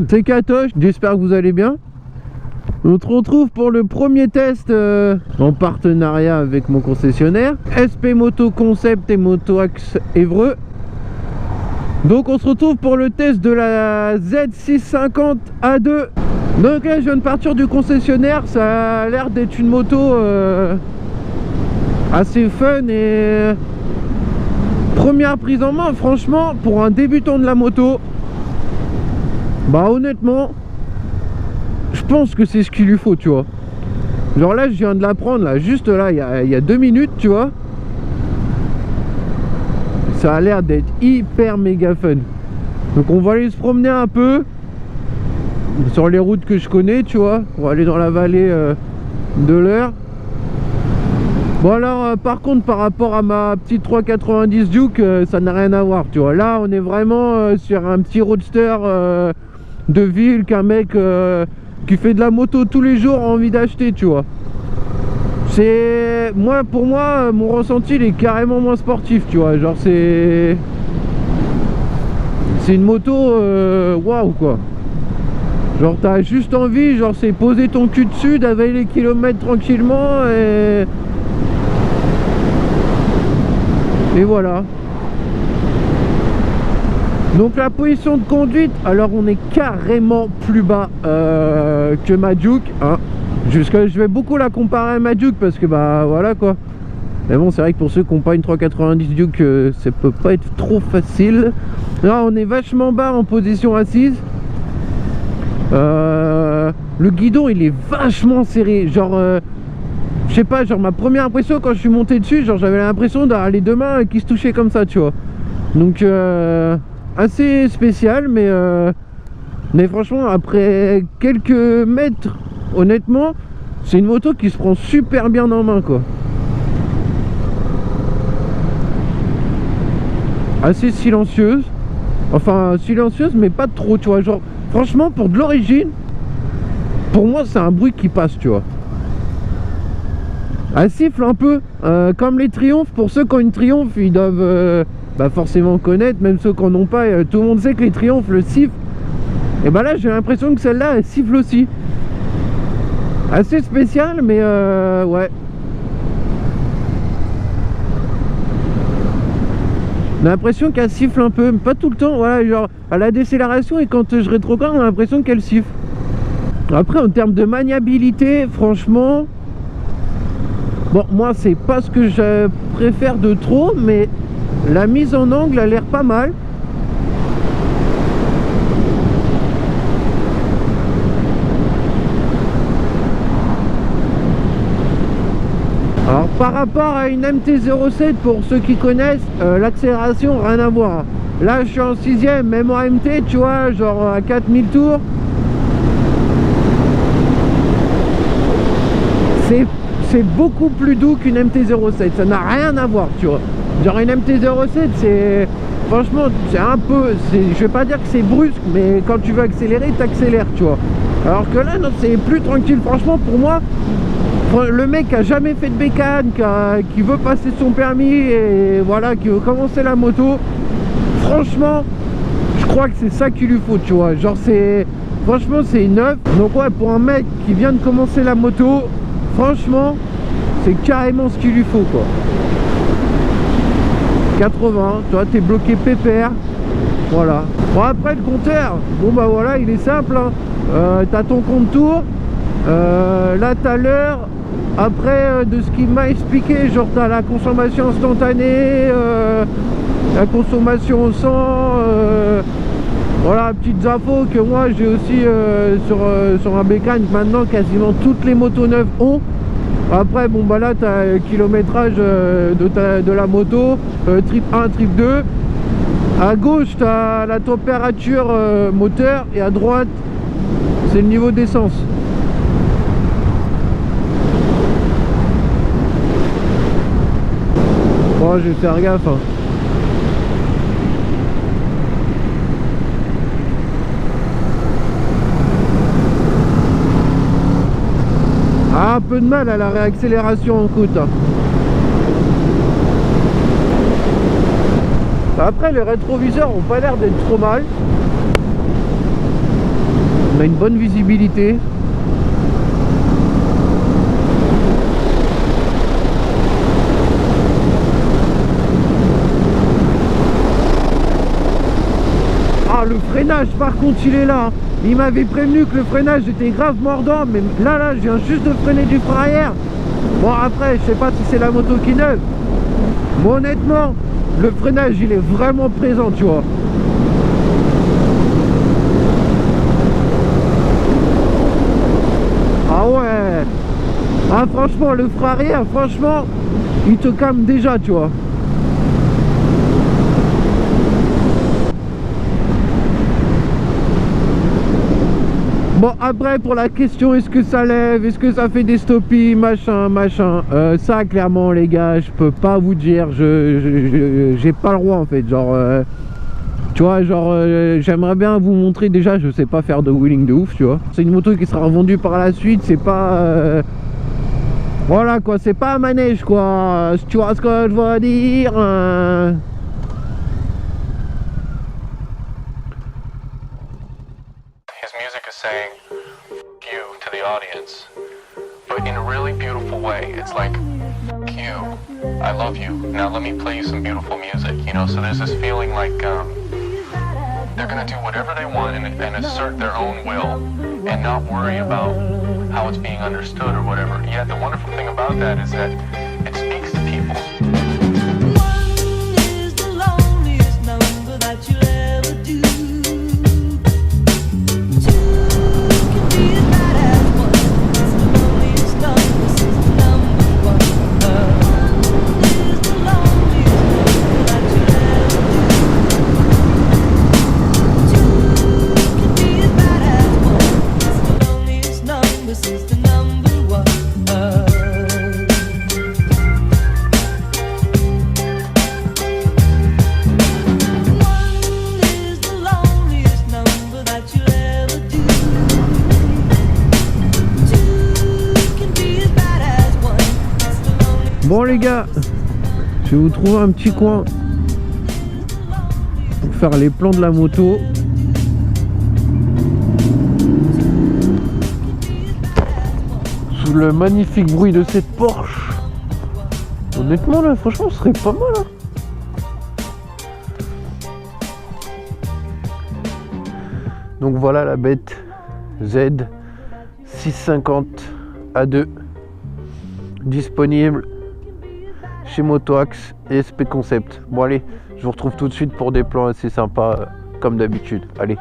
C'est Katoche, j'espère que vous allez bien. On se retrouve pour le premier test en partenariat avec mon concessionnaire SP Moto Concept et Moto Axe Évreux. Donc on se retrouve pour le test de la Z650 A2. Donc là je viens de partir du concessionnaire, ça a l'air d'être une moto assez fun et première prise en main. Franchement, pour un débutant de la moto, bah honnêtement, je pense que c'est ce qu'il lui faut, tu vois. Genre là, je viens de la prendre, là, juste là, il y a 2 minutes, tu vois. Ça a l'air d'être hyper méga fun. Donc on va aller se promener un peu sur les routes que je connais, tu vois. On va aller dans la vallée de l'Eure. Bon alors, par contre, par rapport à ma petite 390 Duke, ça n'a rien à voir, tu vois. Là, on est vraiment sur un petit roadster de ville qu'un mec qui fait de la moto tous les jours a envie d'acheter, tu vois. C'est pour moi mon ressenti il est carrément moins sportif, tu vois. Genre c'est une moto waouh quoi. Genre t'as juste envie, genre c'est poser ton cul dessus, d'avaler les kilomètres tranquillement et voilà. Donc la position de conduite, alors on est carrément plus bas que ma Duke, hein. Je vais beaucoup la comparer à ma Duke parce que bah voilà quoi. Mais bon, c'est vrai que pour ceux qui n'ont pas une 390 Duke, ça peut pas être trop facile. Là on est vachement bas en position assise. Le guidon il est vachement serré. Genre je sais pas, genre ma première impression quand je suis monté dessus, genre j'avais l'impression d'avoir les deux mains qui se touchaient comme ça, tu vois. Donc assez spécial, mais franchement après quelques mètres, honnêtement c'est une moto qui se prend super bien en main quoi. Assez silencieuse, enfin silencieuse mais pas trop, tu vois. Genre franchement pour de l'origine, pour moi c'est un bruit qui passe, tu vois. Elle siffle un peu comme les Triumph. Pour ceux qui ont une Triumph, ils doivent bah forcément connaître, même ceux qui n'en ont pas, tout le monde sait que les Triumph le sifflent. Et bah là j'ai l'impression que celle-là elle siffle aussi. Assez spécial, mais ouais. On a l'impression qu'elle siffle un peu, mais pas tout le temps, voilà, genre à la décélération et quand je rétrograde on a l'impression qu'elle siffle. Après en termes de maniabilité, franchement, bon moi c'est pas ce que je préfère de trop, mais la mise en angle a l'air pas mal. Alors par rapport à une MT-07, pour ceux qui connaissent, l'accélération rien à voir. Là je suis en 6ème, même en MT, tu vois, genre à 4000 tours. C'est beaucoup plus doux qu'une MT-07, ça n'a rien à voir, tu vois. Genre une MT-07, c'est... Franchement, c'est un peu... Je vais pas dire que c'est brusque, mais quand tu veux accélérer, t'accélères, tu vois. Alors que là, non, c'est plus tranquille. Franchement, pour moi, le mec qui a jamais fait de bécane, qui veut passer son permis et voilà, qui veut commencer la moto, franchement, je crois que c'est ça qu'il lui faut, tu vois. Genre, c'est... Franchement, c'est neuf. Donc ouais, pour un mec qui vient de commencer la moto, franchement, c'est carrément ce qu'il lui faut, quoi. 80, tu vois, t'es bloqué pépère. Voilà. Bon, après, le compteur, bon, bah voilà, il est simple, hein. T'as ton compte tour. Là, t'as l'heure. Après, de ce qu'il m'a expliqué, genre, t'as la consommation instantanée, la consommation au 100. Voilà, petites infos que moi j'ai aussi sur un bécane maintenant quasiment toutes les motos neuves ont. Après bon bah là t'as le kilométrage de la moto, trip 1, trip 2. À gauche t'as la température moteur et à droite c'est le niveau d'essence. Bon, je vais faire gaffe, hein. Ah, un peu de mal à la réaccélération en coûte. Après les rétroviseurs ont pas l'air d'être trop mal. On a une bonne visibilité. Ah, le freinage par contre il est là. Il m'avait prévenu que le freinage était grave mordant, mais là je viens juste de freiner du frein arrière. Bon après je sais pas si c'est la moto qui est neuve, mais honnêtement le freinage il est vraiment présent, tu vois. Ah ouais. Ah franchement le frein arrière, franchement il te calme déjà, tu vois. Bon après pour la question est-ce que ça lève, est-ce que ça fait des stoppies, machin, ça clairement les gars je peux pas vous dire, j'ai pas le droit en fait, genre tu vois, genre j'aimerais bien vous montrer, déjà je sais pas faire de wheeling de ouf, tu vois. C'est une moto qui sera revendue par la suite, c'est pas voilà quoi, c'est pas un manège quoi, tu vois ce que je veux dire His music is saying you to the audience, but in a really beautiful way. It's like, you, I love you, now let me play you some beautiful music, you know. So there's this feeling like they're gonna do whatever they want and assert their own will and not worry about how it's being understood or whatever. Yet the wonderful thing about that is that it speaks to people. Bon les gars, je vais vous trouver un petit coin pour faire les plans de la moto. Sous le magnifique bruit de cette Porsche. Honnêtement là, franchement ce serait pas mal hein. Donc voilà la bête Z 650 A2 disponible chez Motoax et SP Concept. Bon allez, je vous retrouve tout de suite pour des plans assez sympas comme d'habitude. Allez.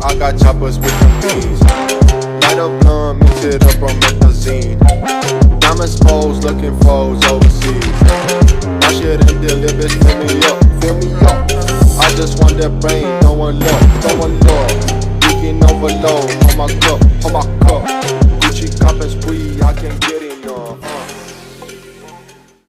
I got choppers with the bees. Light up blunt, mix it up on methazine. Diamond exposed, looking foes overseas. My shit ain't delivered, fill me up, fill me up. I just want that brain, no one love, no one love. We can overload on my cup, Gucci cup and spree, I can get